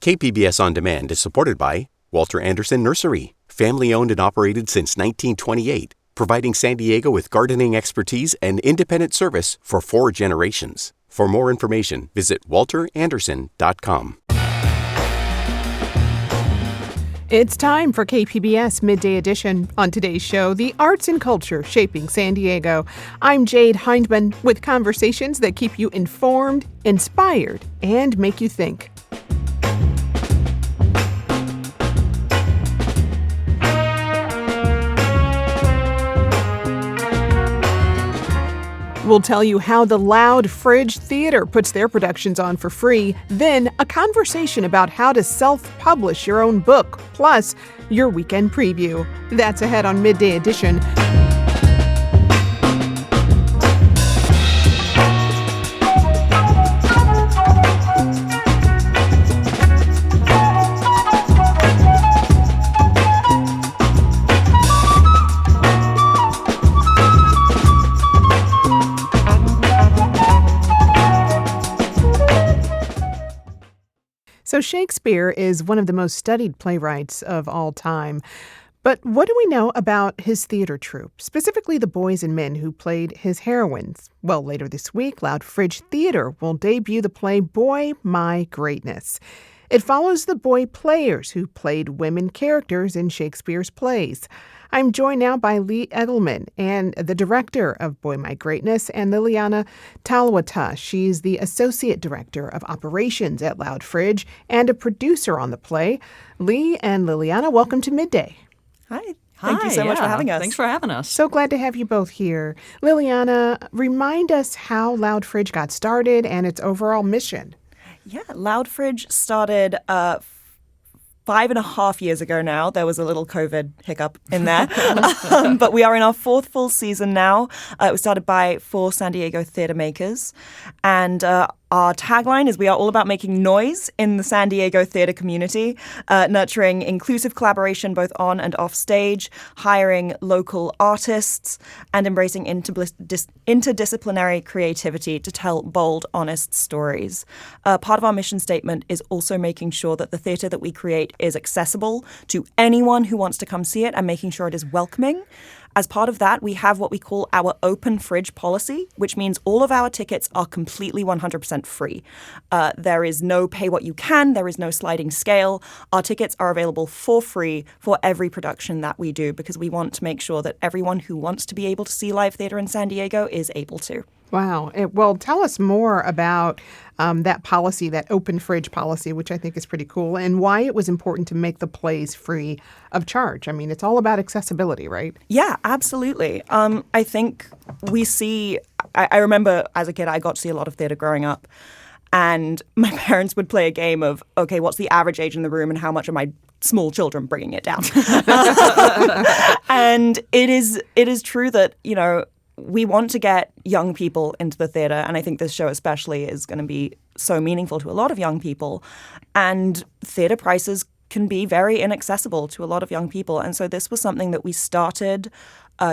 KPBS On Demand is supported by Walter Anderson Nursery, family-owned and operated since 1928, providing San Diego with gardening expertise and independent service for 4 generations. For more information, visit walteranderson.com. It's time for KPBS Midday Edition. On today's show, the arts and culture shaping San Diego. I'm Jade Hindman with conversations that keep you informed, inspired, and make you think. We'll tell you how the Loud Fridge Theater puts their productions on for free, then a conversation about how to self-publish your own book, plus your weekend preview. That's ahead on Midday Edition. So Shakespeare is one of the most studied playwrights of all time. But what do we know about his theater troupe, specifically the boys and men who played his heroines? Well, later this week, Loud Fridge Theater will debut the play Boy, My Greatness. It follows the boy players who played women characters in Shakespeare's plays. I'm joined now by Lee Engelman and the director of Boy My Greatness, and Liliana Talwata. She's the associate director of operations at Loud Fridge and a producer on the play. Lee and Liliana, welcome to Midday. Hi. Thank you so much for having us. Thanks for having us. So glad to have you both here. Liliana, remind us how Loud Fridge got started and its overall mission. Yeah, Loud Fridge started 5.5 years ago now. There was a little COVID hiccup in there. But we are in our 4th full season now. It was started by 4 San Diego theater makers. And our tagline is we are all about making noise in the San Diego theater community, nurturing inclusive collaboration both on and off stage, hiring local artists, and embracing interdisciplinary creativity to tell bold, honest stories. Part of our mission statement is also making sure that the theater that we create is accessible to anyone who wants to come see it and making sure it is welcoming. As part of that, we have what we call our open fridge policy, which means all of our tickets are completely 100% free. There is no pay what you can. There is no sliding scale. Our tickets are available for free for every production that we do because we want to make sure that everyone who wants to be able to see live theater in San Diego is able to. Wow. Well, tell us more about that policy, that open fridge policy, which I think is pretty cool, and why it was important to make the plays free of charge. I mean, it's all about accessibility, right? Yeah, absolutely. I think we see, I remember as a kid, I got to see a lot of theater growing up, and my parents would play a game of, okay, what's the average age in the room and how much are my small children bringing it down? And it is true that, you know, we want to get young people into the theater, and I think this show especially is going to be so meaningful to a lot of young people. And theater prices can be very inaccessible to a lot of young people. And so this was something that we started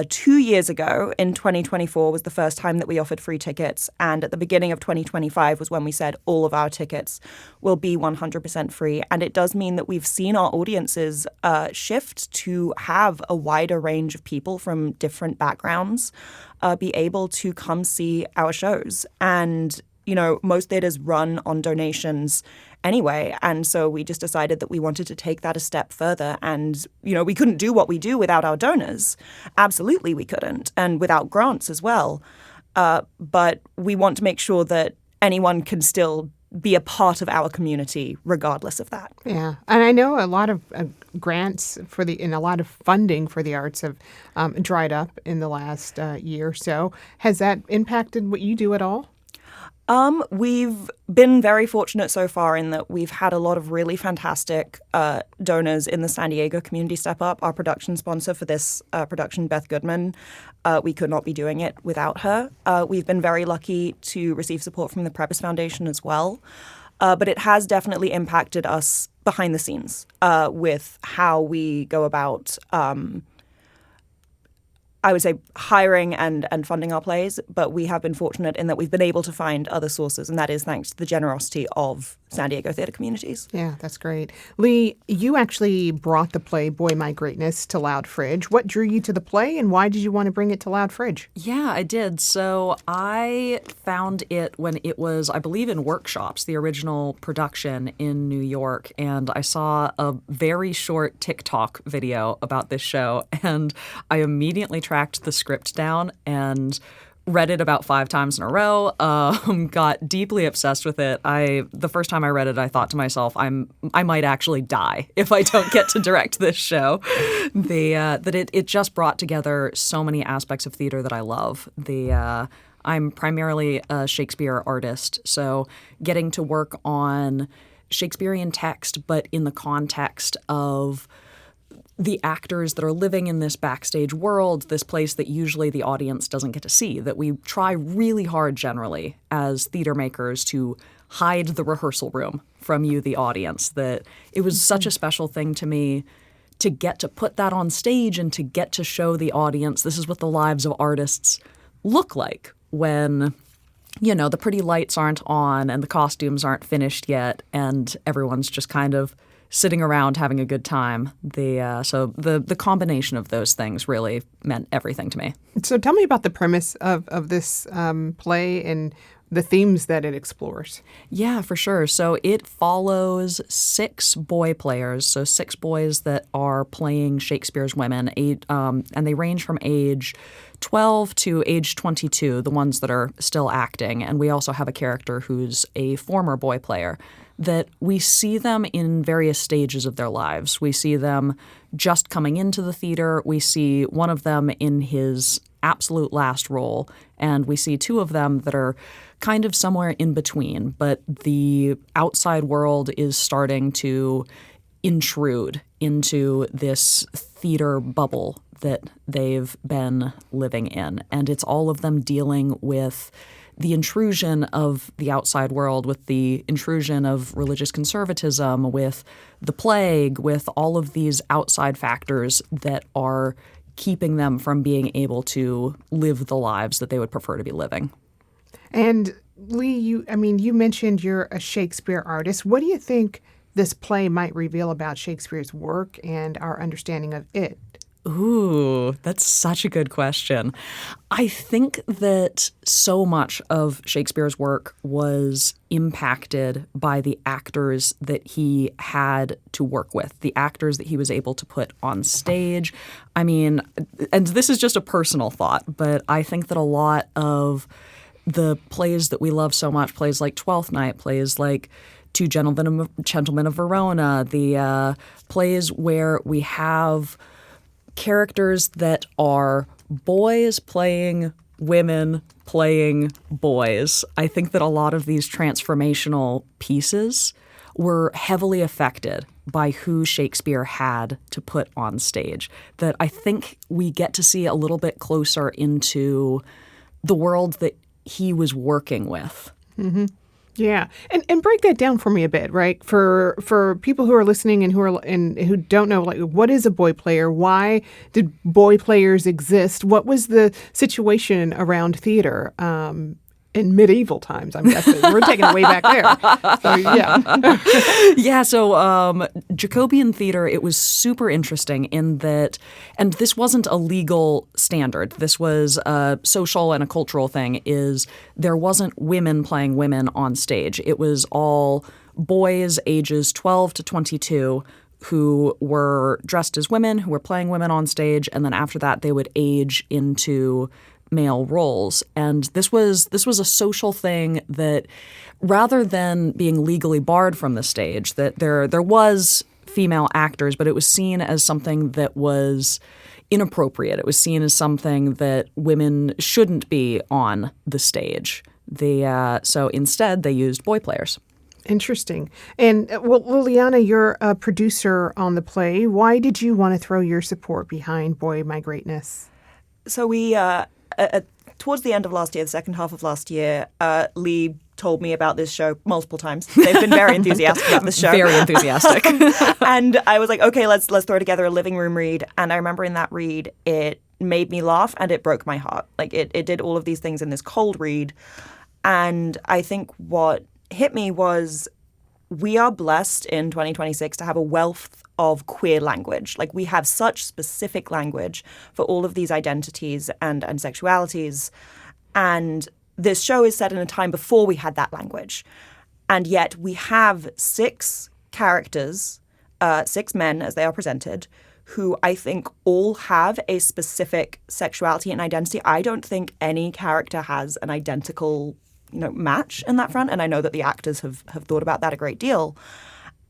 2 years ago. In 2024 was the first time that we offered free tickets. And at the beginning of 2025 was when we said all of our tickets will be 100% free. And it does mean that we've seen our audiences shift to have a wider range of people from different backgrounds be able to come see our shows. And, you know, most theaters run on donations anyway. And so we just decided that we wanted to take that a step further. And, you know, we couldn't do what we do without our donors. Absolutely we couldn't. And without grants as well. But we want to make sure that anyone can still be a part of our community regardless of that. Yeah. And I know a lot of grants and a lot of funding for the arts have dried up in the last year or so. Has that impacted what you do at all? We've been very fortunate so far in that we've had a lot of really fantastic donors in the San Diego community step up. Our production sponsor for this production, Beth Goodman, we could not be doing it without her. We've been very lucky to receive support from the Preppers Foundation as well. But it has definitely impacted us behind the scenes with how we go about I would say, hiring and funding our plays, but we have been fortunate in that we've been able to find other sources, and that is thanks to the generosity of San Diego theater communities. Yeah, that's great. Lee, you actually brought the play Boy My Greatness to Loud Fridge. What drew you to the play, and why did you want to bring it to Loud Fridge? Yeah, I did. So I found it when it was, I believe, in workshops, the original production in New York, and I saw a very short TikTok video about this show, and I immediately tracked the script down and read it about 5 times in a row, got deeply obsessed with it. The first time I read it, I thought to myself, I might actually die if I don't get to direct this show. It just brought together so many aspects of theater that I love. I'm primarily a Shakespeare artist, so getting to work on Shakespearean text, but in the context of the actors that are living in this backstage world, this place that usually the audience doesn't get to see, that we try really hard generally as theater makers to hide the rehearsal room from you, the audience, that it was such a special thing to me to get to put that on stage and to get to show the audience this is what the lives of artists look like when, the pretty lights aren't on and the costumes aren't finished yet and everyone's just kind of sitting around having a good time. So the combination of those things really meant everything to me. So tell me about the premise of this play and the themes that it explores. Yeah, for sure. So it follows 6 boy players, so 6 boys that are playing Shakespeare's women, and they range from age 12 to age 22, the ones that are still acting. And we also have a character who's a former boy player, that we see them in various stages of their lives. We see them just coming into the theater. We see one of them in his absolute last role, and we see 2 of them that are kind of somewhere in between. But the outside world is starting to intrude into this theater bubble that they've been living in. And it's all of them dealing with the intrusion of the outside world, with the intrusion of religious conservatism, with the plague, with all of these outside factors that are keeping them from being able to live the lives that they would prefer to be living. And Lee, you mentioned you're a Shakespeare artist. What do you think this play might reveal about Shakespeare's work and our understanding of it? Ooh, that's such a good question. I think that so much of Shakespeare's work was impacted by the actors that he had to work with, the actors that he was able to put on stage. I mean, and this is just a personal thought, but I think that a lot of the plays that we love so much, plays like Twelfth Night, plays like Two Gentlemen of Verona, the plays where we have characters that are boys playing women playing boys. I think that a lot of these transformational pieces were heavily affected by who Shakespeare had to put on stage, that I think we get to see a little bit closer into the world that he was working with. Mm-hmm. Yeah, and break that down for me a bit, right? For people who are listening and who don't know, like, what is a boy player? Why did boy players exist? What was the situation around theater in medieval times? I'm guessing we're taking it way back there. So yeah, yeah. So Jacobean theater, it was super interesting in that, and this wasn't a legal standard. This was a social and a cultural thing. Is there wasn't women playing women on stage. It was all boys ages 12 to 22 who were dressed as women, who were playing women on stage, and then after that they would age into male roles. And this was a social thing that, rather than being legally barred from the stage, that there was female actors, but it was seen as something that was inappropriate. It was seen as something that women shouldn't be on the stage. So instead they used boy players. Interesting. And well, Liliana, you're a producer on the play. Why did you want to throw your support behind Boy My Greatness? So we towards the end of last year, the second half of last year, Lee told me about this show multiple times. They've been very enthusiastic about this show. Very enthusiastic. And I was like, okay, let's throw together a living room read. And I remember in that read, it made me laugh and it broke my heart. Like it did all of these things in this cold read. And I think what hit me was we are blessed in 2026 to have a wealth of queer language. Like we have such specific language for all of these identities and sexualities. And this show is set in a time before we had that language. And yet we have 6 characters, 6 men as they are presented, who I think all have a specific sexuality and identity. I don't think any character has an identical, match in that front. And I know that the actors have thought about that a great deal.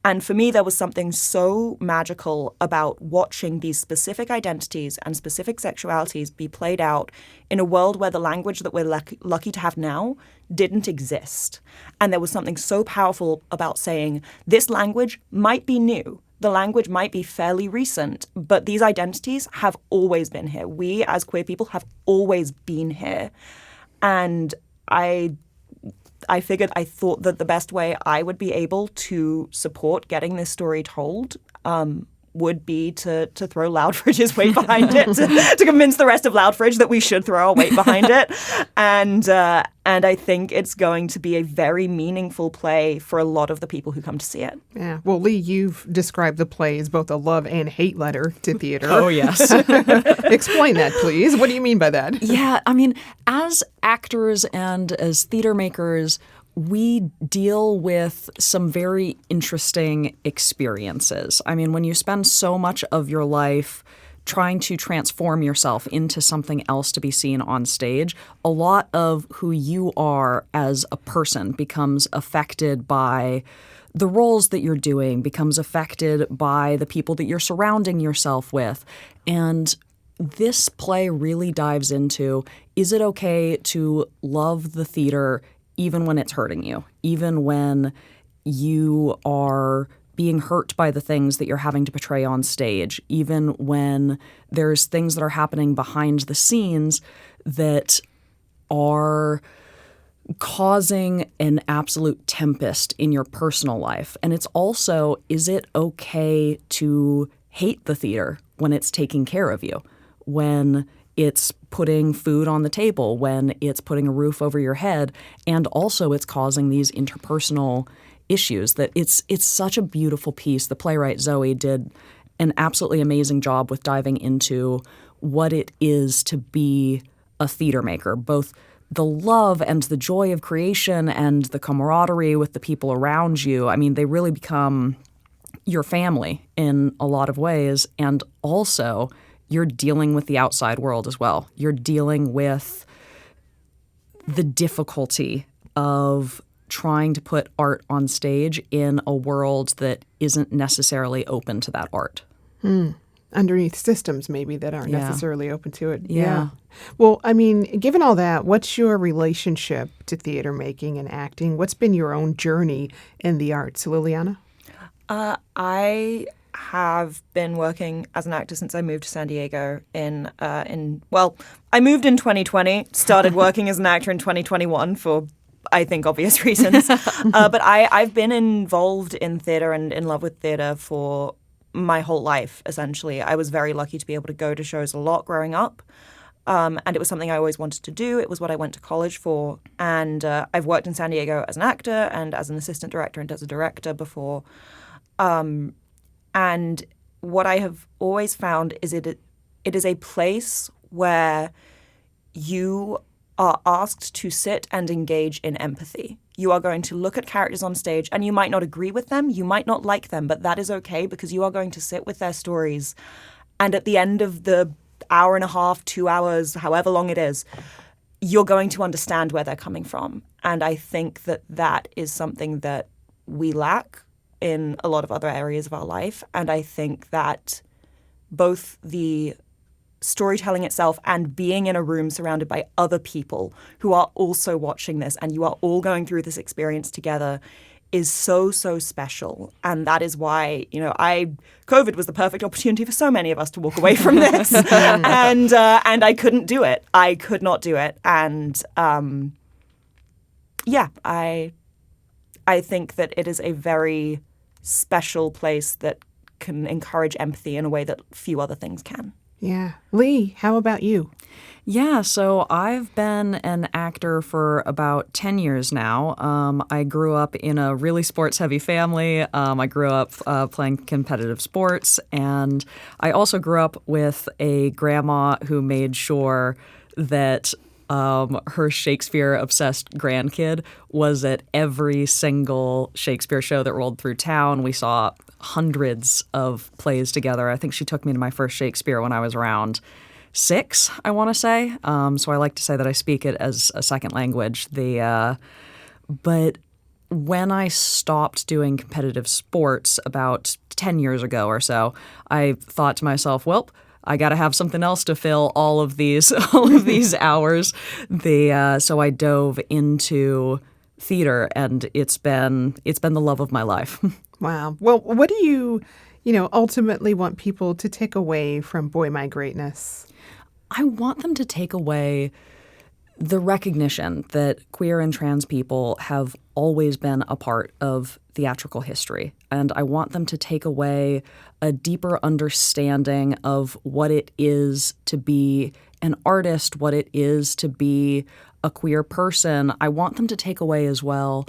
And for me, there was something so magical about watching these specific identities and specific sexualities be played out in a world where the language that we're lucky to have now didn't exist. And there was something so powerful about saying this language might be new. The language might be fairly recent, but these identities have always been here. We as queer people have always been here. And I thought that the best way I would be able to support getting this story told would be to throw Loudfridge's weight behind it, to convince the rest of Loudfridge that we should throw our weight behind it. And I think it's going to be a very meaningful play for a lot of the people who come to see it. Yeah. Well, Lee, you've described the play as both a love and hate letter to theater. Oh, yes. Explain that, please. What do you mean by that? Yeah, I mean, as actors and as theater makers, we deal with some very interesting experiences. I mean, when you spend so much of your life trying to transform yourself into something else to be seen on stage, a lot of who you are as a person becomes affected by the roles that you're doing, becomes affected by the people that you're surrounding yourself with. And this play really dives into, is it okay to love the theater even when it's hurting you, even when you are being hurt by the things that you're having to portray on stage, even when there's things that are happening behind the scenes that are causing an absolute tempest in your personal life. And it's also, is it okay to hate the theater when it's taking care of you, when it's putting food on the table, when it's putting a roof over your head, and also it's causing these interpersonal issues? That it's such a beautiful piece. The playwright Zoe did an absolutely amazing job with diving into what it is to be a theater maker, both the love and the joy of creation and the camaraderie with the people around you. I mean, they really become your family in a lot of ways, and also you're dealing with the outside world as well. You're dealing with the difficulty of trying to put art on stage in a world that isn't necessarily open to that art. Underneath systems maybe that aren't necessarily open to it. Yeah. Well, I mean, given all that, what's your relationship to theater making and acting? What's been your own journey in the arts, Liliana? I have been working as an actor since I moved to San Diego I moved in 2020, started working as an actor in 2021 for, I think, obvious reasons. But I've been involved in theater and in love with theater for my whole life, essentially. I was very lucky to be able to go to shows a lot growing up. And it was something I always wanted to do. It was what I went to college for. And I've worked in San Diego as an actor and as an assistant director and as a director before. And what I have always found is it is a place where you are asked to sit and engage in empathy. You are going to look at characters on stage and you might not agree with them, you might not like them, but that is okay because you are going to sit with their stories. And at the end of the hour and a half, 2 hours, however long it is, you're going to understand where they're coming from. And I think that is something that we lack in a lot of other areas of our life. And I think that both the storytelling itself and being in a room surrounded by other people who are also watching this and you are all going through this experience together is so, so special. And that is why, COVID was the perfect opportunity for so many of us to walk away from this. and I couldn't do it. I could not do it. And I think that it is a very special place that can encourage empathy in a way that few other things can. Yeah. Lee, how about you? Yeah, so I've been an actor for about 10 years now. I grew up in a really sports-heavy family. I grew up playing competitive sports, and I also grew up with a grandma who made sure that her Shakespeare-obsessed grandkid was at every single Shakespeare show that rolled through town. We saw hundreds of plays together. I think she took me to my first Shakespeare when I was around 6, I want to say. So I like to say that I speak it as a second language. But when I stopped doing competitive sports about 10 years ago or so, I thought to myself, well, I got to have something else to fill all of these hours. So I dove into theater, and it's been the love of my life. Wow. Well, what do you ultimately want people to take away from Boy My Greatness? I want them to take away the recognition that queer and trans people have always been a part of theatrical history. And I want them to take away a deeper understanding of what it is to be an artist, what it is to be a queer person. I want them to take away as well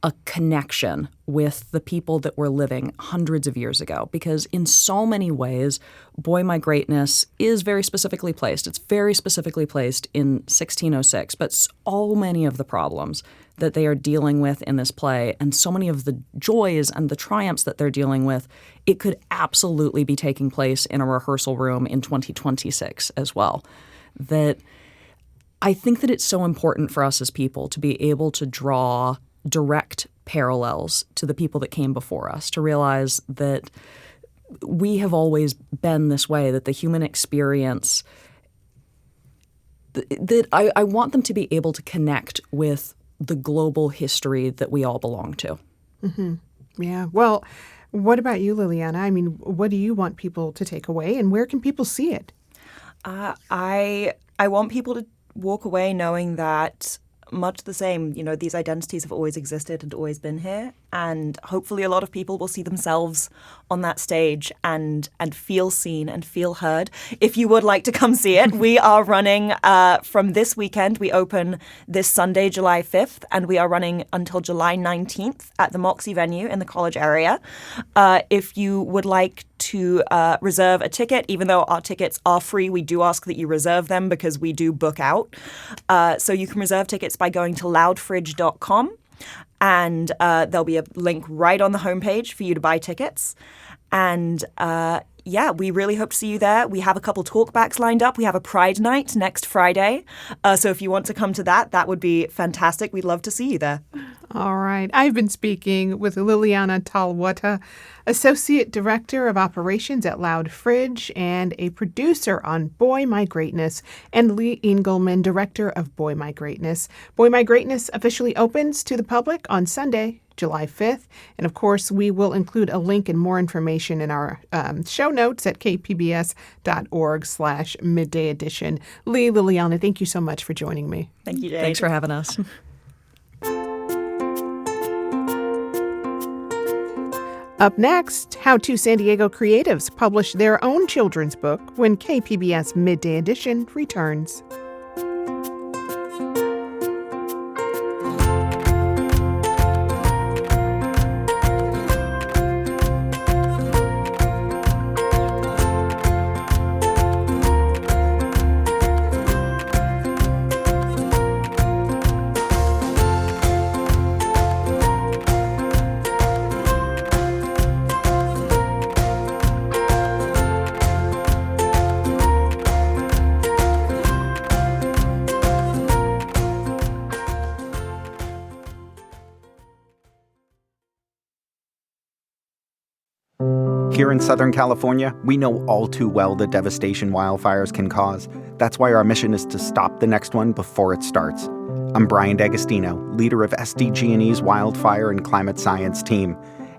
a connection with the people that were living hundreds of years ago, because in so many ways, Boy My Greatness is very specifically placed. It's very specifically placed in 1606, but so many of the problems that they are dealing with in this play and so many of the joys and the triumphs that they're dealing with, it could absolutely be taking place in a rehearsal room in 2026 as well. That I think that it's so important for us as people to be able to draw direct parallels to the people that came before us, to realize that we have always been this way, that the human experience, that I want them to be able to connect with the global history that we all belong to. Mm-hmm. Yeah. Well, what about you, Liliana? I mean, what do you want people to take away, and where can people see it? I want people to walk away knowing that much the same, these identities have always existed and always been here. And hopefully a lot of people will see themselves on that stage and feel seen and feel heard. If you would like to come see it, we are running from this weekend. We open this Sunday, July 5th, and we are running until July 19th at the Moxie venue in the college area. If you would like to reserve a ticket, even though our tickets are free, we do ask that you reserve them because we do book out. So you can reserve tickets by going to loudfridge.com. And there'll be a link right on the homepage for you to buy tickets. And we really hope to see you there. We have a couple talkbacks lined up. We have a Pride Night next Friday. So if you want to come to that would be fantastic. We'd love to see you there. All right. I've been speaking with Liliana Talwata, Associate Director of Operations at Loud Fridge and a producer on Boy My Greatness, and Lee Engelman, Director of Boy My Greatness. Boy My Greatness officially opens to the public on Sunday, July 5th. And of course, we will include a link and more information in our show notes at kpbs.org/midday edition. Lee, Liliana, thank you so much for joining me. Thank you, Jade. Thanks for having us. Up next, how two San Diego creatives publish their own children's book when KPBS Midday Edition returns. Here in Southern California, we know all too well the devastation wildfires can cause. That's why our mission is to stop the next one before it starts. I'm Brian D'Agostino, leader of SDG&E's Wildfire and Climate Science team,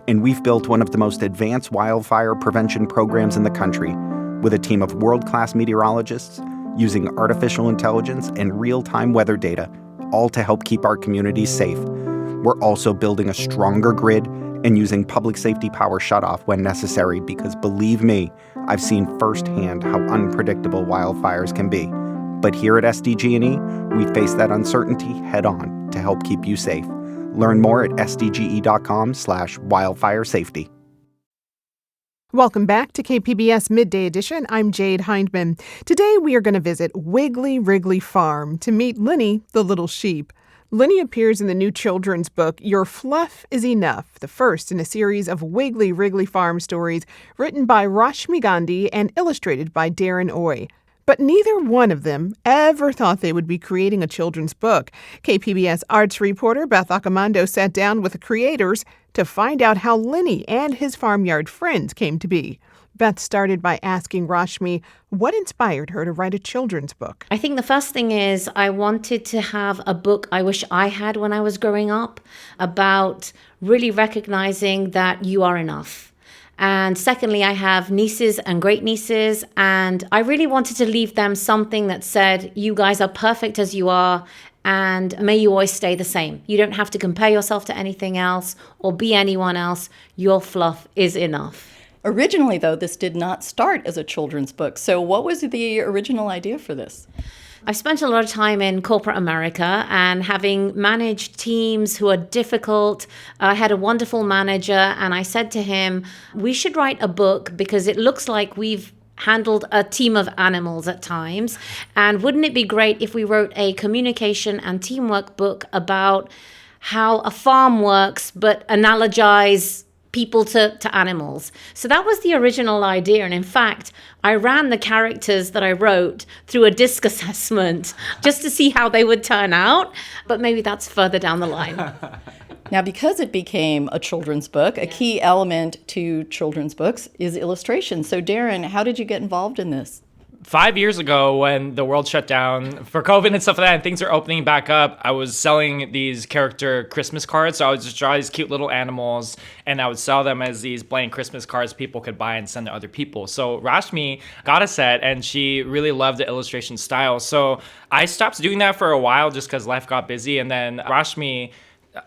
and we've built one of the most advanced wildfire prevention programs in the country, with a team of world-class meteorologists using artificial intelligence and real-time weather data, all to help keep our communities safe. We're also building a stronger grid and using public safety power shutoff when necessary because, believe me, I've seen firsthand how unpredictable wildfires can be. But here at SDG&E, we face that uncertainty head-on to help keep you safe. Learn more at sdge.com/wildfire safety. Welcome back to KPBS Midday Edition. I'm Jade Hindman. Today we are going to visit Wiggly Wriggly Farm to meet Linny, the little sheep. Linny appears in the new children's book, Your Fluff is Enough, the first in a series of Wiggly Wriggly Farm stories written by Rashmi Gandhi and illustrated by Darren Oy. But neither one of them ever thought they would be creating a children's book. KPBS arts reporter Beth Accomando sat down with the creators to find out how Linny and his farmyard friends came to be. Beth started by asking Rashmi what inspired her to write a children's book. I think the first thing is I wanted to have a book I wish I had when I was growing up about really recognizing that you are enough. And secondly, I have nieces and great nieces, and I really wanted to leave them something that said, you guys are perfect as you are, and may you always stay the same. You don't have to compare yourself to anything else or be anyone else. Your fluff is enough. Originally, though, this did not start as a children's book. So what was the original idea for this? I've spent a lot of time in corporate America, and having managed teams who are difficult, I had a wonderful manager, and I said to him, we should write a book because it looks like we've handled a team of animals at times. And wouldn't it be great if we wrote a communication and teamwork book about how a farm works, but analogize people to animals. So that was the original idea. And in fact, I ran the characters that I wrote through a disc assessment just to see how they would turn out. But maybe that's further down the line. Now, because it became a children's book, a key element to children's books is illustration. So Darren, how did you get involved in this? 5 years ago, when the world shut down for COVID and stuff like that, and things are opening back up, I was selling these character Christmas cards. So I would just draw these cute little animals, and I would sell them as these blank Christmas cards people could buy and send to other people. So Rashmi got a set, and she really loved the illustration style. So I stopped doing that for a while just because life got busy, and then Rashmi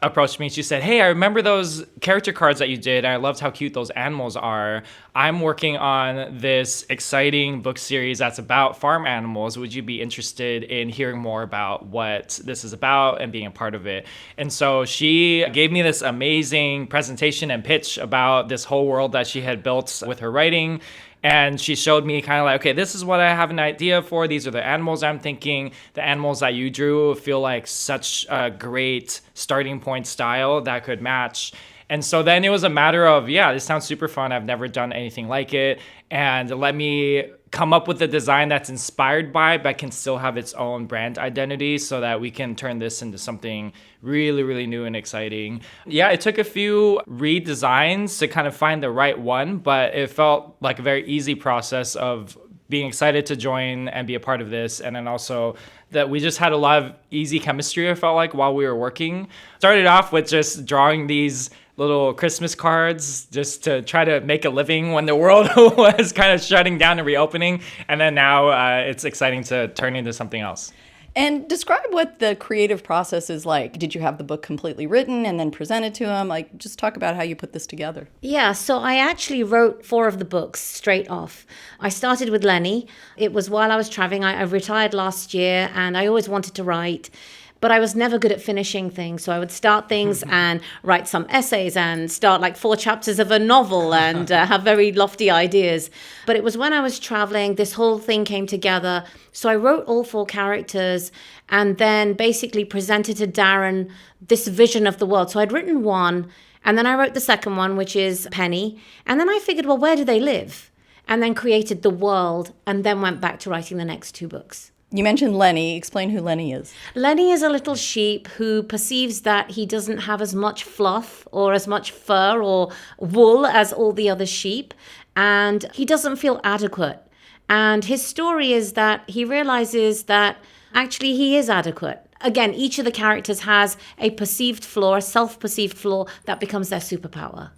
approached me and she said, hey, I remember those character cards that you did. I loved how cute those animals are. I'm working on this exciting book series that's about farm animals. Would you be interested in hearing more about what this is about and being a part of it? And so she gave me this amazing presentation and pitch about this whole world that she had built with her writing. And she showed me kind of like, okay, this is what I have an idea for. These are the animals I'm thinking. The animals that you drew feel like such a great starting point style that could match. And so then it was a matter of, yeah, this sounds super fun. I've never done anything like it. And let me come up with a design that's inspired by, but can still have its own brand identity so that we can turn this into something really, really new and exciting. Yeah, it took a few redesigns to kind of find the right one, but it felt like a very easy process of being excited to join and be a part of this. And then also that we just had a lot of easy chemistry, I felt like, while we were working. Started off with just drawing these little Christmas cards just to try to make a living when the world was kind of shutting down and reopening. And then now it's exciting to turn into something else. And describe what the creative process is like. Did you have the book completely written and then present it to him? Like, just talk about how you put this together. Yeah, so I actually wrote 4 of the books straight off. I started with Lenny. It was while I was traveling. I retired last year, and I always wanted to write. But I was never good at finishing things. So I would start things and write some essays and start like 4 chapters of a novel and have very lofty ideas. But it was when I was traveling, this whole thing came together. So I wrote all 4 characters and then basically presented to Darren this vision of the world. So I'd written 1, and then I wrote the second one, which is Penny. And then I figured, well, where do they live? And then created the world, and then went back to writing the next 2 books. You mentioned Lenny. Explain who Lenny is. Lenny is a little sheep who perceives that he doesn't have as much fluff or as much fur or wool as all the other sheep, and he doesn't feel adequate. And his story is that he realizes that actually he is adequate. Again, each of the characters has a perceived flaw, a self-perceived flaw that becomes their superpower.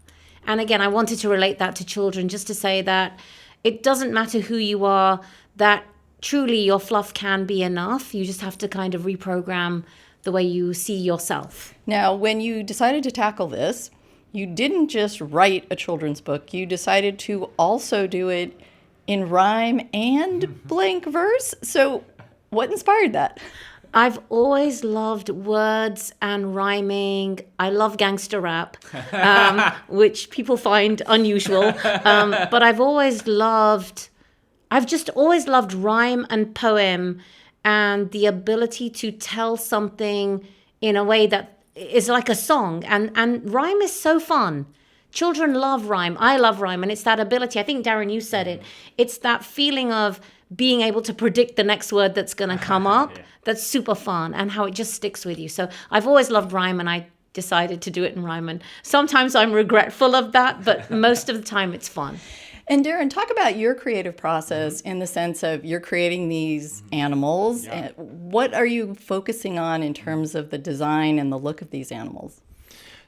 And again, I wanted to relate that to children just to say that it doesn't matter who you are, that truly your fluff can be enough. You just have to kind of reprogram the way you see yourself. Now, when you decided to tackle this, you didn't just write a children's book, you decided to also do it in rhyme and blank verse. So what inspired that? I've always loved words and rhyming. I love gangster rap, which people find unusual. But I've just always loved rhyme and poem and the ability to tell something in a way that is like a song. And rhyme is so fun. Children love rhyme. I love rhyme. And it's that ability. I think, Darren, you said it. It's that feeling of being able to predict the next word that's going to come up. That's super fun, and how it just sticks with you. So I've always loved rhyme, and I decided to do it in rhyme. And sometimes I'm regretful of that, but most of the time it's fun. And Darren, talk about your creative process in the sense of you're creating these animals. Yeah. What are you focusing on in terms of the design and the look of these animals?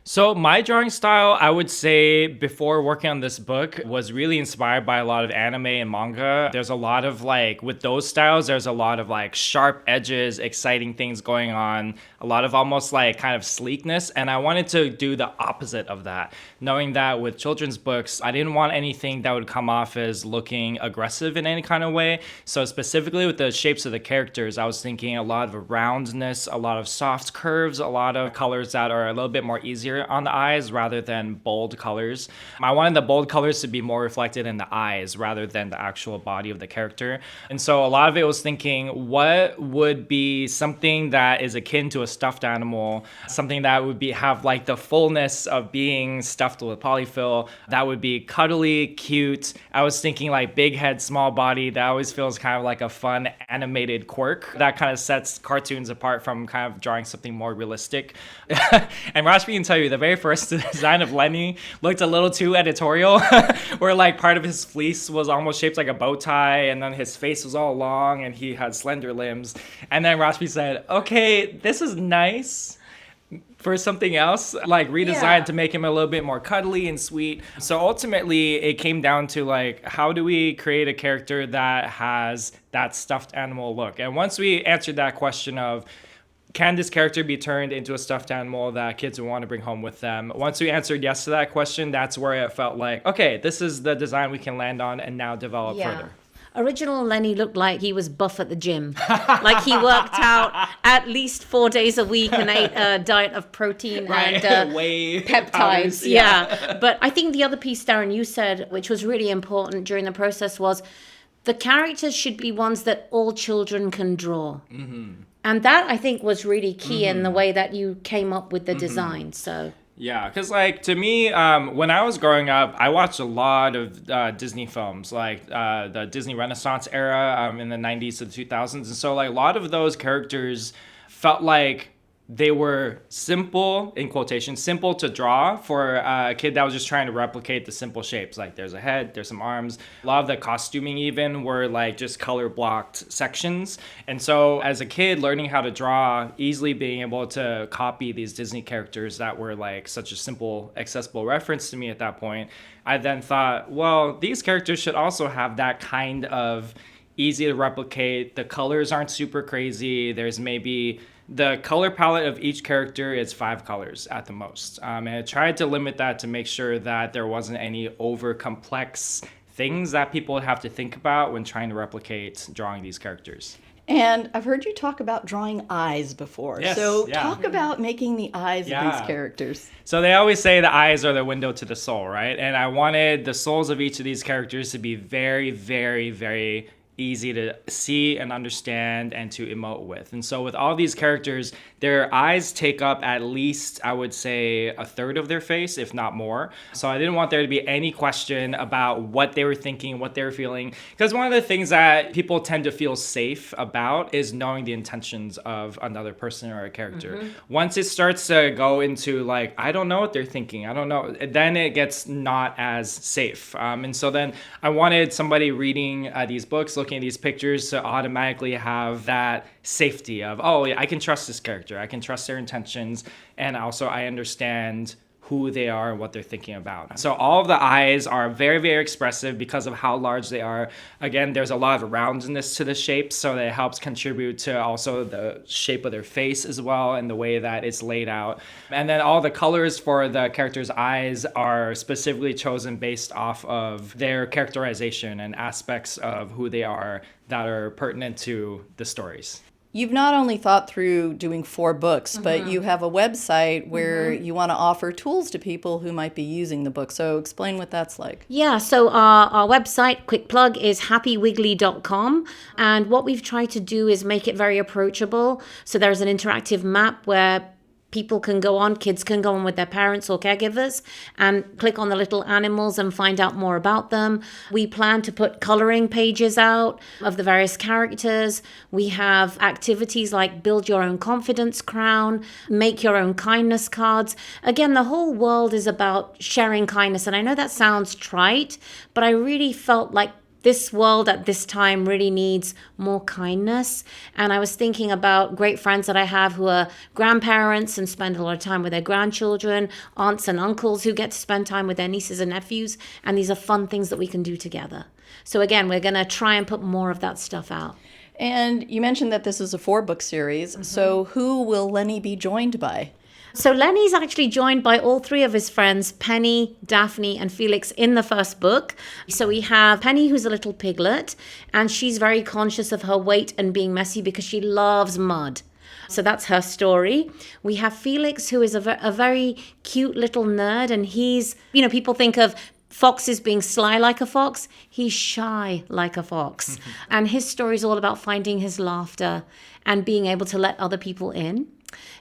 So my drawing style, I would say, before working on this book, was really inspired by a lot of anime and manga. There's a lot of with those styles, there's a lot of sharp edges, exciting things going on, a lot of almost kind of sleekness. And I wanted to do the opposite of that, knowing that with children's books, I didn't want anything that would come off as looking aggressive in any kind of way. So specifically with the shapes of the characters, I was thinking a lot of roundness, a lot of soft curves, a lot of colors that are a little bit more easier on the eyes rather than bold colors. I wanted the bold colors to be more reflected in the eyes rather than the actual body of the character. And so a lot of it was thinking, what would be something that is akin to a stuffed animal, something that would have the fullness of being stuffed with polyfill, that would be cuddly, cute. I was thinking big head, small body. That always feels kind of like a fun animated quirk that kind of sets cartoons apart from kind of drawing something more realistic. And Rashmi can tell you, the very first design of Lenny looked a little too editorial, where part of his fleece was almost shaped like a bow tie, and then his face was all long and he had slender limbs. And then Rashmi said, okay, this is nice for something else, redesigned to make him a little bit more cuddly and sweet. So ultimately it came down to how do we create a character that has that stuffed animal look? And once we answered that question of, can this character be turned into a stuffed animal that kids would want to bring home with them? Once we answered yes to that question, that's where it felt okay, this is the design we can land on and now develop further. Original Lenny looked like he was buff at the gym. He worked out at least 4 days a week and ate a diet of protein and whey peptides. powders, Yeah. But I think the other piece, Darren, you said, which was really important during the process, was the characters should be ones that all children can draw. Mm-hmm. And that, I think, was really key in the way that you came up with the design. So yeah, because to me, when I was growing up, I watched a lot of Disney films, the Disney Renaissance era in the 90s to the 2000s. And so a lot of those characters felt like they were simple, in quotation, simple to draw for a kid that was just trying to replicate the simple shapes. There's a head, there's some arms. A lot of the costuming even were just color blocked sections. And so as a kid learning how to draw, easily being able to copy these Disney characters that were such a simple, accessible reference to me at that point, I then thought, well, these characters should also have that kind of easy to replicate. The colors aren't super crazy. There's maybe the color palette of each character is 5 colors at the most. And I tried to limit that to make sure that there wasn't any over complex things that people would have to think about when trying to replicate drawing these characters. And I've heard you talk about drawing eyes before. Yes, so yeah. Talk about making the eyes of these characters. So they always say the eyes are the window to the soul, right? And I wanted the souls of each of these characters to be very, very, very easy to see and understand and to emote with. And so with all these characters, their eyes take up at least, I would say, a third of their face, if not more. So I didn't want there to be any question about what they were thinking, what they were feeling. Because one of the things that people tend to feel safe about is knowing the intentions of another person or a character. Mm-hmm. Once it starts to go into I don't know what they're thinking, I don't know, then it gets not as safe. And so then I wanted somebody reading these books, looking at these pictures, to automatically have that safety of, oh, yeah, I can trust this character. I can trust their intentions. And also I understand who they are and what they're thinking about. So all of the eyes are very, very expressive because of how large they are. Again, there's a lot of roundness to the shape, so that it helps contribute to also the shape of their face as well and the way that it's laid out. And then all the colors for the characters' eyes are specifically chosen based off of their characterization and aspects of who they are that are pertinent to the stories. You've not only thought through doing 4 books, but you have a website where you want to offer tools to people who might be using the book. So explain what that's like. Yeah, so our website, quick plug, is happywiggly.com. And what we've tried to do is make it very approachable. So there's an interactive map where people can go on, kids can go on with their parents or caregivers and click on the little animals and find out more about them. We plan to put coloring pages out of the various characters. We have activities like build your own confidence crown, make your own kindness cards. Again, the whole world is about sharing kindness. And I know that sounds trite, but I really felt like this world at this time really needs more kindness. And I was thinking about great friends that I have who are grandparents and spend a lot of time with their grandchildren, aunts and uncles who get to spend time with their nieces and nephews. And these are fun things that we can do together. So again, we're going to try and put more of that stuff out. And you mentioned that this is a 4-book series. So who will Lenny be joined by? So Lenny's actually joined by all 3 of his friends, Penny, Daphne, and Felix, in the first book. So we have Penny, who's a little piglet, and she's very conscious of her weight and being messy because she loves mud. So that's her story. We have Felix, who is a very cute little nerd, and he's, people think of foxes being sly like a fox. He's shy like a fox. And his story is all about finding his laughter and being able to let other people in.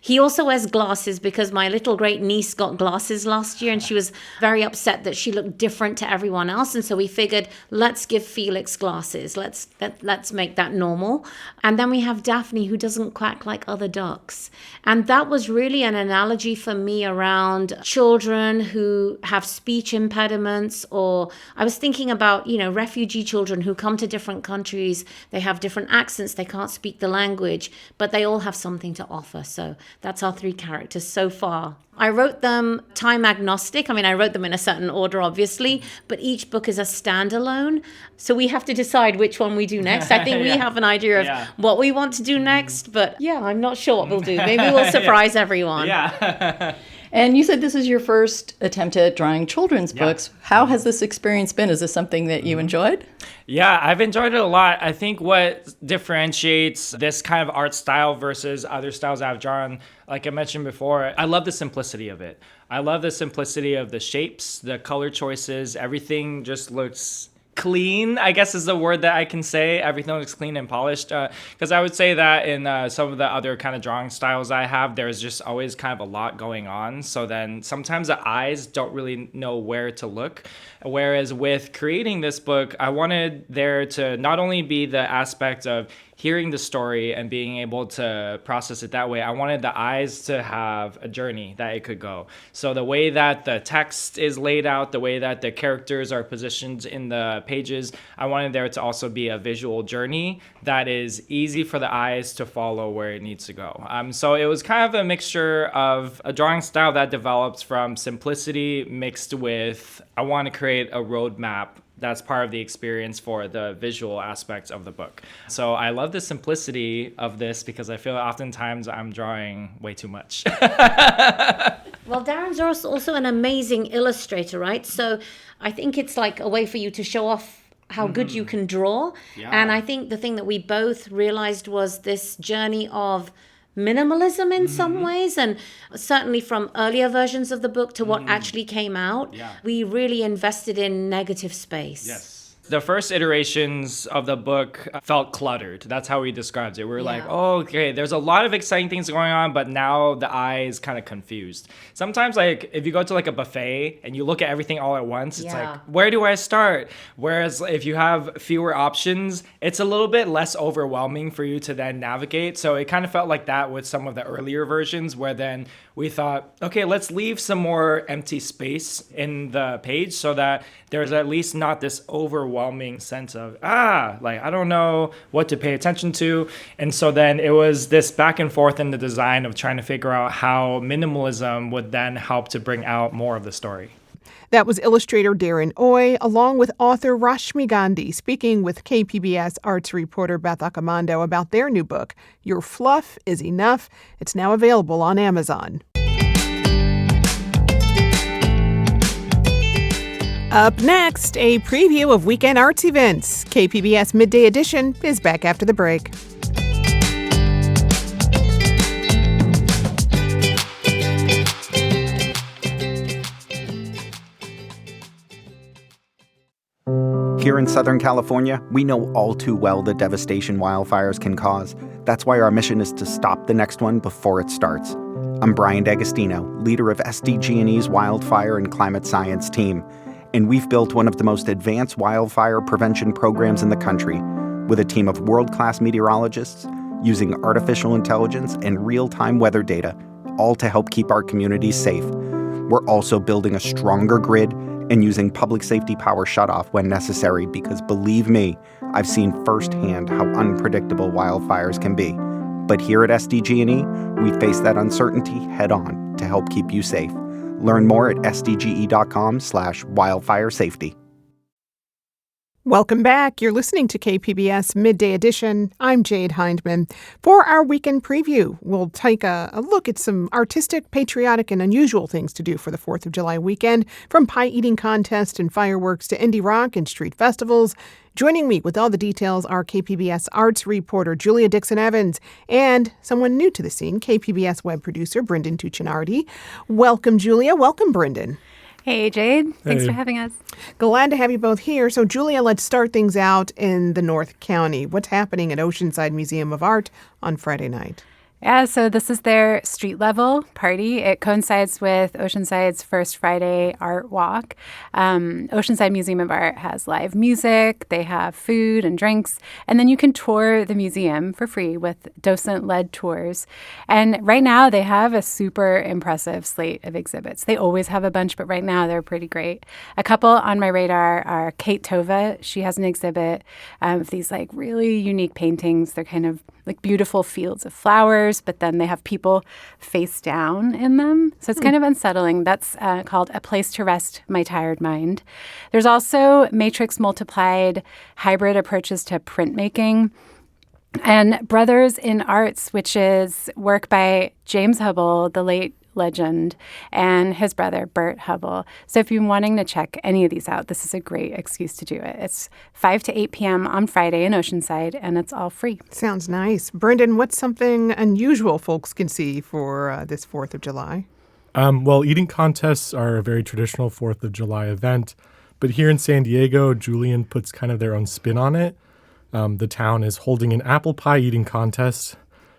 He also wears glasses because my little great niece got glasses last year and she was very upset that she looked different to everyone else. And so we figured, let's give Felix glasses. Let's make that normal. And then we have Daphne, who doesn't quack like other ducks. And that was really an analogy for me around children who have speech impediments, or I was thinking about, refugee children who come to different countries. They have different accents. They can't speak the language, but they all have something to offer. So that's our 3 characters so far. I wrote them time agnostic. I wrote them in a certain order, obviously, but each book is a standalone. So we have to decide which one we do next. I think we have an idea of what we want to do next, but I'm not sure what we'll do. Maybe we'll surprise everyone. And you said this is your first attempt at drawing children's books. How has this experience been? Is this something that you enjoyed? Yeah, I've enjoyed it a lot. I think what differentiates this kind of art style versus other styles I've drawn, like I mentioned before, I love the simplicity of it. I love the simplicity of the shapes, the color choices. Everything just looks clean, I guess is the word that I can say. Everything looks clean and polished. Because I would say that in some of the other kind of drawing styles I have, there's just always kind of a lot going on. So then sometimes the eyes don't really know where to look. Whereas with creating this book, I wanted there to not only be the aspect of hearing the story and being able to process it that way, I wanted the eyes to have a journey that it could go. So the way that the text is laid out, the way that the characters are positioned in the pages, I wanted there to also be a visual journey that is easy for the eyes to follow where it needs to go. So it was kind of a mixture of a drawing style that develops from simplicity mixed with, I want to create a roadmap that's part of the experience for the visual aspects of the book. So I love the simplicity of this because I feel oftentimes I'm drawing way too much. Well, Darren's also an amazing illustrator, right? So I think it's like a way for you to show off how good you can draw. Yeah. And I think the thing that we both realized was this journey of minimalism in some ways, and certainly from earlier versions of the book to what actually came out, we really invested in negative space. Yes. The first iterations of the book felt cluttered. That's how we described it. We were like, oh, okay, there's a lot of exciting things going on, but now the eye is kind of confused. Sometimes, like, if you go to like a buffet and you look at everything all at once, it's like, where do I start? Whereas if you have fewer options, it's a little bit less overwhelming for you to then navigate. So it kind of felt like that with some of the earlier versions, where then we thought, okay, let's leave some more empty space in the page so that there's at least not this overwhelming overwhelming sense of, like, I don't know what to pay attention to. And so then it was this back and forth in the design of trying to figure out how minimalism would then help to bring out more of the story. That was illustrator Darren Oy, along with author Rashmi Gandhi, speaking with KPBS arts reporter Beth Accomando about their new book, Your Fluff is Enough. It's now available on Amazon. Up next, a preview of weekend arts events. KPBS Midday Edition is back after the break. Here in Southern California, we know all too well the devastation wildfires can cause. That's why our mission is to stop the next one before it starts. I'm Brenden Tuccinardi, leader of SDG&E's Wildfire and Climate Science team, and we've built one of the most advanced wildfire prevention programs in the country with a team of world-class meteorologists using artificial intelligence and real-time weather data, all to help keep our communities safe. We're also building a stronger grid and using public safety power shutoff when necessary because, believe me, I've seen firsthand how unpredictable wildfires can be. But here at SDG&E, we face that uncertainty head-on to help keep you safe. Learn more at sdge.com/wildfire safety. Welcome back. You're listening to KPBS Midday Edition. I'm Jade Hindman. For our weekend preview, we'll take a look at some artistic, patriotic, and unusual things to do for the 4th of July weekend, from pie-eating contests and fireworks to indie rock and street festivals. Joining me with all the details are KPBS arts reporter Julia Dixon-Evans and someone new to the scene, KPBS web producer Brenden Tuccinardi. Welcome, Julia. Welcome, Brenden. Hey, Jade. Thanks for having us. Glad to have you both here. So, Julia, let's start things out in the North County. What's happening at Oceanside Museum of Art on Friday night? Yeah, so this is their street level party. It coincides with Oceanside's first Friday art walk. Oceanside Museum of Art has live music, they have food and drinks, and then you can tour the museum for free with docent-led tours. And right now they have a super impressive slate of exhibits. They always have a bunch, but right now they're pretty great. A couple on my radar are Kate Tova. She has an exhibit of these like really unique paintings. They're kind of like beautiful fields of flowers, but then they have people face down in them. So it's kind of unsettling. That's called A Place to Rest My Tired Mind. There's also matrix multiplied hybrid approaches to printmaking. And Brothers in Arts, which is work by James Hubble, the late legend, and his brother, Bert Hubble. So if you're wanting to check any of these out, this is a great excuse to do it. It's 5 to 8 p.m. on Friday in Oceanside, and it's all free. Sounds nice. Brenden, what's something unusual folks can see for this 4th of July? Well, eating contests are a very traditional 4th of July event, but here in San Diego, Julian puts kind of their own spin on it. The town is holding an apple pie eating contest,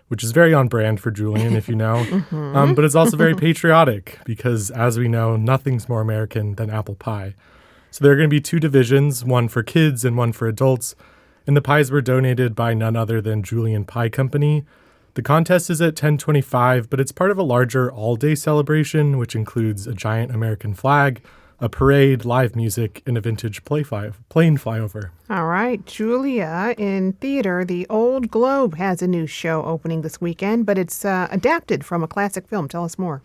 which is very on brand for Julian, if you know. But it's also very patriotic because, as we know, nothing's more American than apple pie. So there are going to be 2 divisions, one for kids and one for adults. And the pies were donated by none other than Julian Pie Company. The contest is at 10:25, but it's part of a larger all-day celebration, which includes a giant American flag, a parade, live music, and a vintage plane flyover. All right, Julia, in theater, the Old Globe has a new show opening this weekend, but it's adapted from a classic film. Tell us more.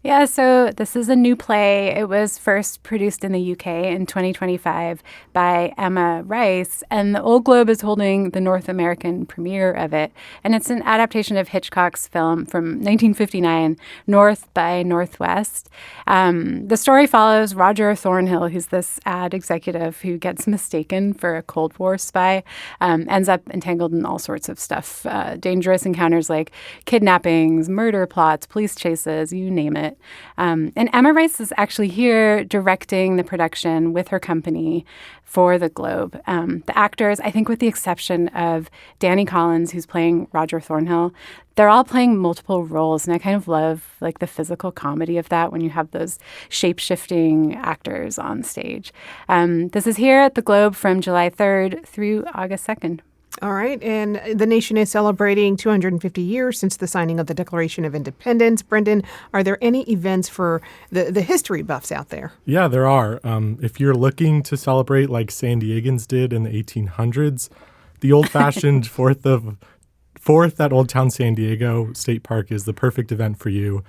Yeah, so this is a new play. It was first produced in the UK in 2025 by Emma Rice, and the Old Globe is holding the North American premiere of it. And it's an adaptation of Hitchcock's film from 1959, North by Northwest. The story follows Roger Thornhill, who's this ad executive who gets mistaken for a Cold War spy, ends up entangled in all sorts of stuff, dangerous encounters like kidnappings, murder plots, police chases, you name it. And Emma Rice is actually here directing the production with her company for the Globe. The actors, I think with the exception of Danny Collins, who's playing Roger Thornhill, they're all playing multiple roles. And I kind of love like the physical comedy of that when you have those shape-shifting actors on stage. This is here at the Globe from July 3rd through August 2nd. All right. And the nation is celebrating 250 years since the signing of the Declaration of Independence. Brenden, are there any events for the history buffs out there? Yeah, there are. If you're looking to celebrate like San Diegans did in the 1800s, the old-fashioned Fourth at Old Town San Diego State Park is the perfect event for you.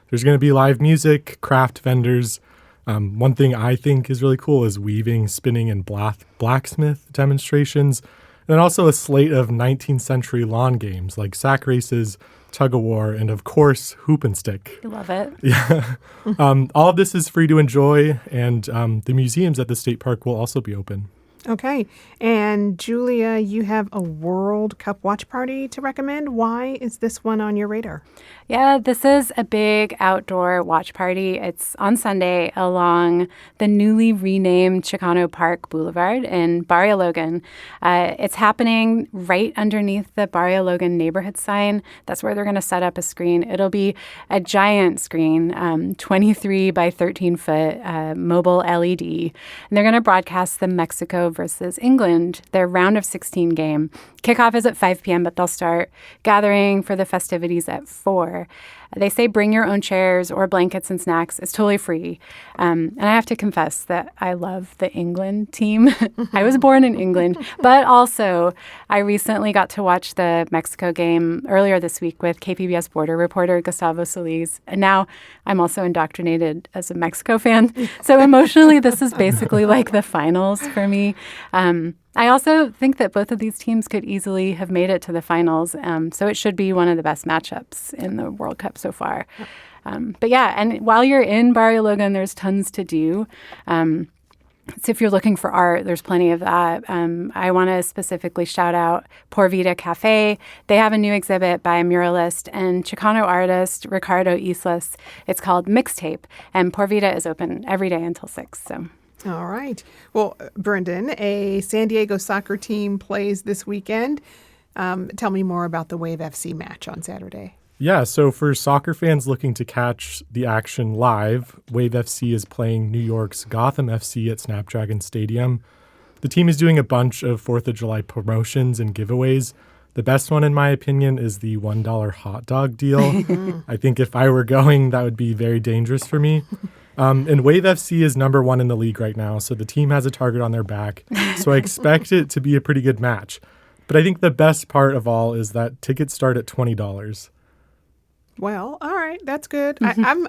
There's going to be live music, craft vendors. One thing I think is really cool is weaving, spinning, and blacksmith demonstrations. And then also a slate of 19th century lawn games like sack races, tug-of-war, and of course, hoop and stick. I love it. Yeah. All of this is free to enjoy, and the museums at the state park will also be open. Okay. And Julia, you have a World Cup watch party to recommend. Why is this one on your radar? Yeah, this is a big outdoor watch party. It's on Sunday along the newly renamed Chicano Park Boulevard in Barrio Logan. It's happening right underneath the Barrio Logan neighborhood sign. That's where they're going to set up a screen. It'll be a giant screen, 23 by 13 foot mobile LED. And they're going to broadcast the Mexico versus England, their round of 16 game. Kickoff is at 5 p.m., but they'll start gathering for the festivities at 4. They say bring your own chairs or blankets and snacks. It's totally free. And I have to confess that I love the England team. I was born in England, but also I recently got to watch the Mexico game earlier this week with KPBS border reporter Gustavo Solis. And now I'm also indoctrinated as a Mexico fan. So emotionally, this is basically like the finals for me. I also think that both of these teams could easily have made it to the finals, so it should be one of the best matchups in the World Cup so far. But yeah, and while you're in Barrio Logan, there's tons to do. So if you're looking for art, there's plenty of that. I want to specifically shout out Por Vida Cafe. They have a new exhibit by muralist and Chicano artist Ricardo Islas. It's called Mixtape, and Por Vida is open every day until 6. So. All right. Well, Brenden, a San Diego soccer team plays this weekend. Tell me more about the Wave FC match on Saturday. Yeah, so for soccer fans looking to catch the action live, Wave FC is playing New York's Gotham FC at Snapdragon Stadium. The team is doing a bunch of 4th of July promotions and giveaways. The best one, in my opinion, is the $1 hot dog deal. I think if I were going, that would be very dangerous for me. And Wave FC is number 1 in the league right now, so the team has a target on their back. So I expect it to be a pretty good match. But I think the best part of all is that tickets start at $20. Well, all right, that's good. I'm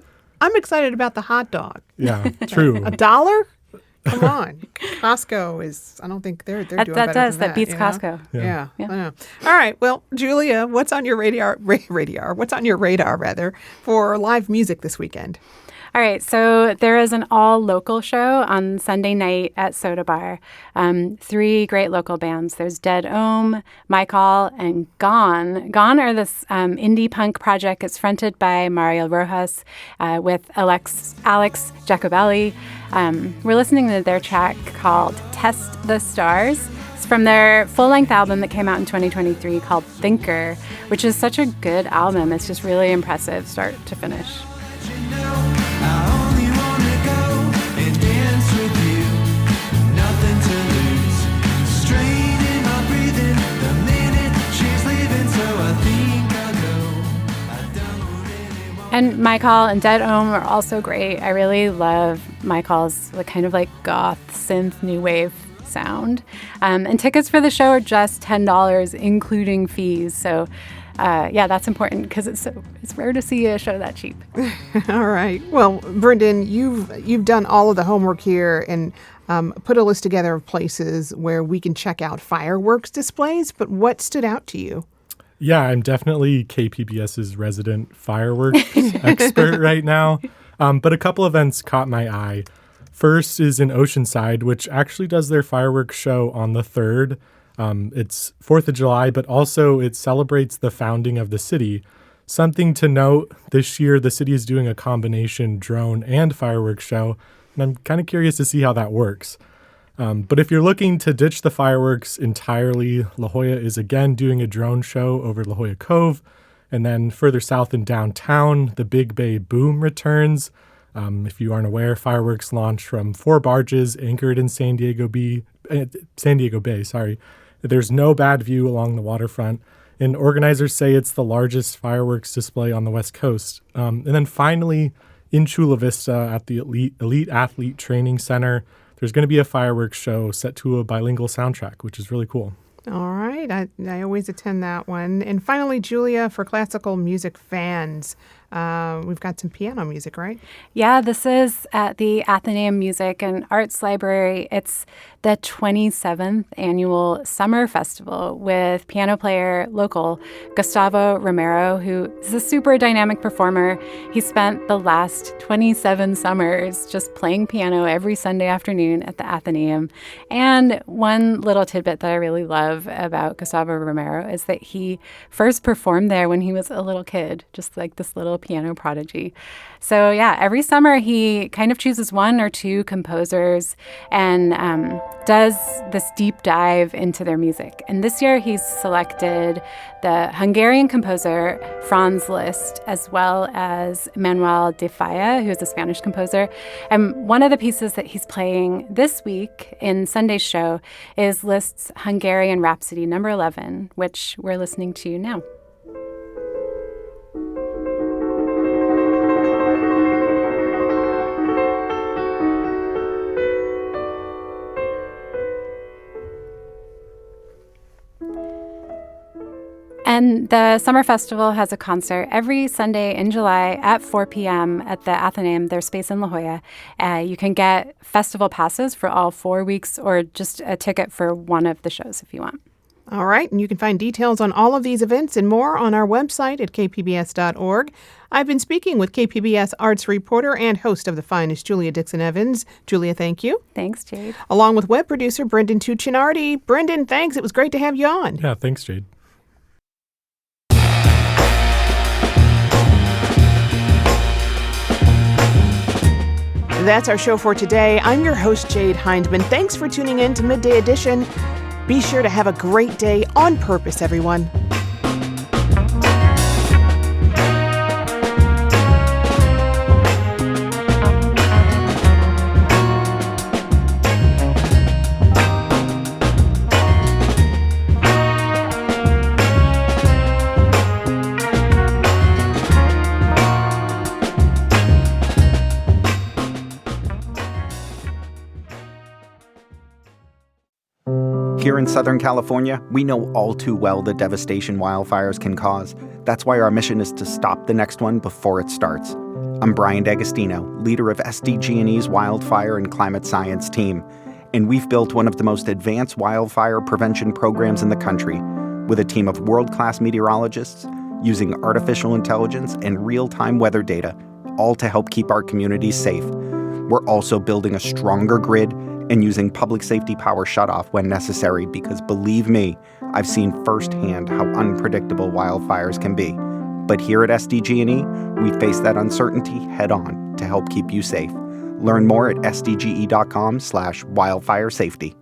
excited about the hot dog. Yeah, true. $1? Come on, Costco is. I don't think they're doing better than that. That beats Costco. Yeah. I know. All right. Well, Julia, what's on your radar? What's on your radar rather for live music this weekend? All right, so there is an all-local show on Sunday night at Soda Bar. 3 great local bands. There's Dead Ohm, My Call, and Gone. Gone are this indie punk project. It's fronted by Mario Rojas with Alex Jacobelli. We're listening to their track called Test the Stars. It's from their full-length album that came out in 2023 called Thinker, which is such a good album. It's just really impressive start to finish. And Michael and Dead Ohm are also great. I really love Michael's kind of like goth synth new wave sound. And tickets for the show are just $10, including fees. So yeah, that's important because it's rare to see a show that cheap. All right. Well, Brenden, you've done all of the homework here and put a list together of places where we can check out fireworks displays. But what stood out to you? Yeah, I'm definitely KPBS's resident fireworks expert right now. But a couple events caught my eye. First is in Oceanside, which actually does their fireworks show on the 3rd. It's 4th of July, but also it celebrates the founding of the city. Something to note, this year the city is doing a combination drone and fireworks show, and I'm kind of curious to see how that works. But if you're looking to ditch the fireworks entirely, La Jolla is again doing a drone show over La Jolla Cove. And then further south in downtown, the Big Bay Boom returns. If you aren't aware, fireworks launch from 4 barges anchored in San Diego Bay. There's no bad view along the waterfront, and organizers say it's the largest fireworks display on the West Coast. And then finally, in Chula Vista at the Elite Athlete Training Center, there's going to be a fireworks show set to a bilingual soundtrack, which is really cool. All right. I always attend that one. And finally, Julia, for classical music fans, we've got some piano music, right? Yeah, this is at the Athenaeum Music and Arts Library. It's the 27th annual summer festival with piano player local Gustavo Romero, who is a super dynamic performer. He spent the last 27 summers just playing piano every Sunday afternoon at the Athenaeum. And one little tidbit that I really love about Gustavo Romero is that he first performed there when he was a little kid, just like this little piano prodigy. So yeah, every summer he kind of chooses one or two composers and does this deep dive into their music. And this year he's selected the Hungarian composer Franz Liszt, as well as Manuel de Falla, who's a Spanish composer. And one of the pieces that he's playing this week in Sunday's show is Liszt's Hungarian Rhapsody No. 11, which we're listening to now. And the Summer Festival has a concert every Sunday in July at 4 p.m. at the Athenaeum, their space in La Jolla. You can get festival passes for all 4 weeks or just a ticket for one of the shows if you want. All right, and you can find details on all of these events and more on our website at kpbs.org. I've been speaking with KPBS arts reporter and host of The Finest, Julia Dixon Evans. Julia, thank you. Thanks, Jade. Along with web producer Brenden Tuccinardi. Brenden, thanks. It was great to have you on. Yeah, thanks, Jade. That's our show for today. I'm your host, Jade Hindman. Thanks for tuning in to Midday Edition. Be sure to have a great day on purpose, everyone. Here in Southern California, we know all too well the devastation wildfires can cause. That's why our mission is to stop the next one before it starts. I'm Brenden Tuccinardi, leader of SDG&E's Wildfire and Climate Science team, and we've built one of the most advanced wildfire prevention programs in the country, with a team of world-class meteorologists using artificial intelligence and real-time weather data, all to help keep our communities safe. We're also building a stronger grid and using public safety power shutoff when necessary because, believe me, I've seen firsthand how unpredictable wildfires can be. But here at SDG&E, we face that uncertainty head-on to help keep you safe. Learn more at sdge.com/wildfire safety.